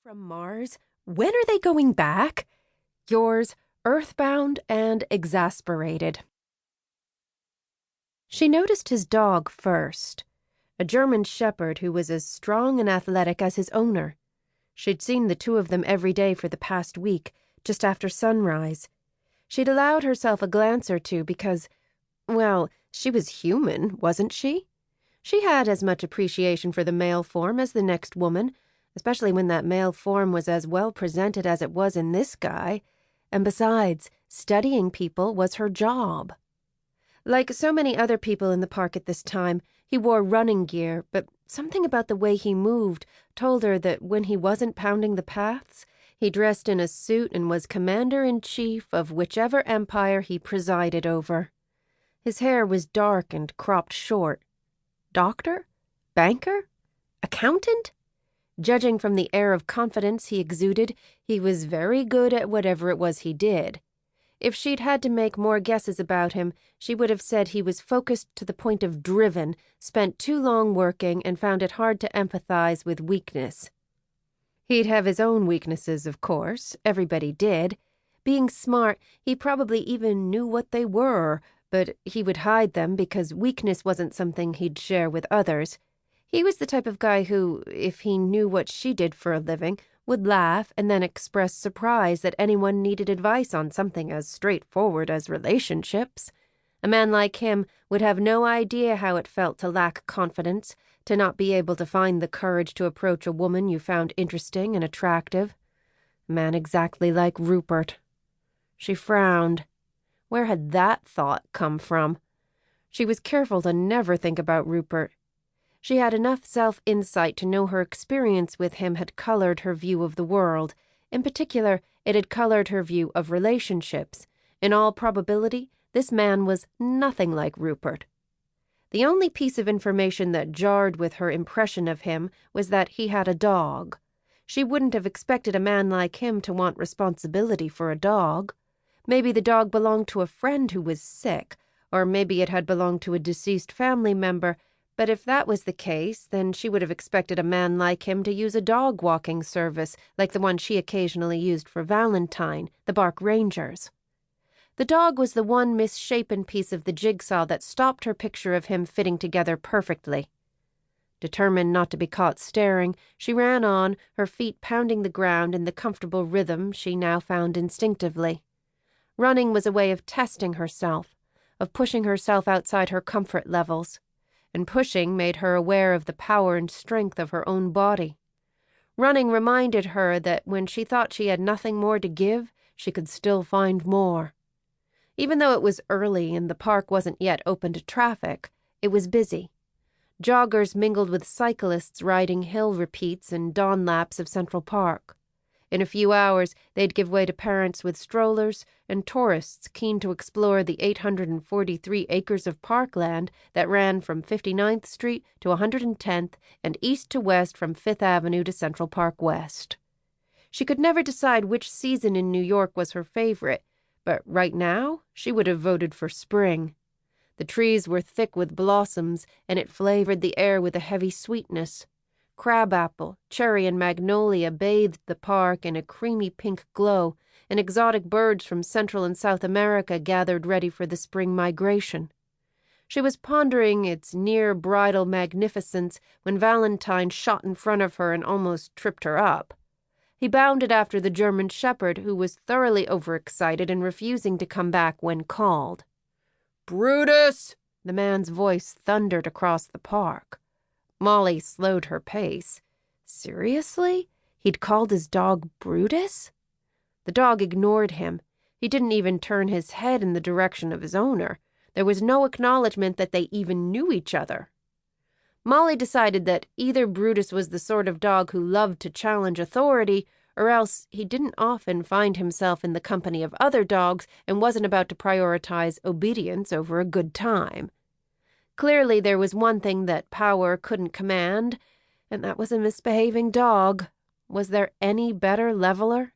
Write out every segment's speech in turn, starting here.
From Mars? When are they going back? Yours, earthbound and exasperated. She noticed his dog first, a German shepherd who was as strong and athletic as his owner. She'd seen the two of them every day for the past week, just after sunrise. She'd allowed herself a glance or two because, well, she was human, wasn't she? She had as much appreciation for the male form as the next woman, especially when that male form was as well presented as it was in this guy. And besides, studying people was her job. Like so many other people in the park at this time, he wore running gear, but something about the way he moved told her that when he wasn't pounding the paths, he dressed in a suit and was commander-in-chief of whichever empire he presided over. His hair was dark and cropped short. Doctor? Banker? Accountant? Judging from the air of confidence he exuded, he was very good at whatever it was he did. If she'd had to make more guesses about him, she would have said he was focused to the point of driven, spent too long working, and found it hard to empathize with weakness. He'd have his own weaknesses, of course. Everybody did. Being smart, he probably even knew what they were, but he would hide them because weakness wasn't something he'd share with others. He was the type of guy who, if he knew what she did for a living, would laugh and then express surprise that anyone needed advice on something as straightforward as relationships. A man like him would have no idea how it felt to lack confidence, to not be able to find the courage to approach a woman you found interesting and attractive. A man exactly like Rupert. She frowned. Where had that thought come from? She was careful to never think about Rupert. She had enough self-insight to know her experience with him had colored her view of the world. In particular, it had colored her view of relationships. In all probability, this man was nothing like Rupert. The only piece of information that jarred with her impression of him was that he had a dog. She wouldn't have expected a man like him to want responsibility for a dog. Maybe the dog belonged to a friend who was sick, or maybe it had belonged to a deceased family member. But if that was the case, then she would have expected a man like him to use a dog-walking service like the one she occasionally used for Valentine, the Bark Rangers. The dog was the one misshapen piece of the jigsaw that stopped her picture of him fitting together perfectly. Determined not to be caught staring, she ran on, her feet pounding the ground in the comfortable rhythm she now found instinctively. Running was a way of testing herself, of pushing herself outside her comfort levels. And pushing made her aware of the power and strength of her own body. Running reminded her that when she thought she had nothing more to give, she could still find more. Even though it was early and the park wasn't yet open to traffic, it was busy. Joggers mingled with cyclists riding hill repeats and dawn laps of Central Park. In a few hours, they'd give way to parents with strollers and tourists keen to explore the 843 acres of parkland that ran from 59th Street to 110th and east to west from 5th Avenue to Central Park West. She could never decide which season in New York was her favorite, but right now she would have voted for spring. The trees were thick with blossoms, and it flavored the air with a heavy sweetness. Crabapple, cherry, and magnolia bathed the park in a creamy pink glow, and exotic birds from Central and South America gathered ready for the spring migration. She was pondering its near-bridal magnificence when Valentine shot in front of her and almost tripped her up. He bounded after the German shepherd, who was thoroughly overexcited and refusing to come back when called. "Brutus!" The man's voice thundered across the park. Molly slowed her pace. Seriously? He'd called his dog Brutus? The dog ignored him. He didn't even turn his head in the direction of his owner. There was no acknowledgement that they even knew each other. Molly decided that either Brutus was the sort of dog who loved to challenge authority, or else he didn't often find himself in the company of other dogs and wasn't about to prioritize obedience over a good time. Clearly there was one thing that power couldn't command, and that was a misbehaving dog. Was there any better leveler?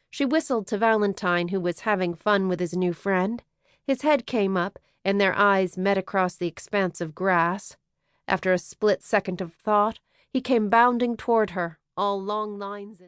She whistled to Valentine, who was having fun with his new friend. His head came up, and their eyes met across the expanse of grass. After a split second of thought, he came bounding toward her, all long lines and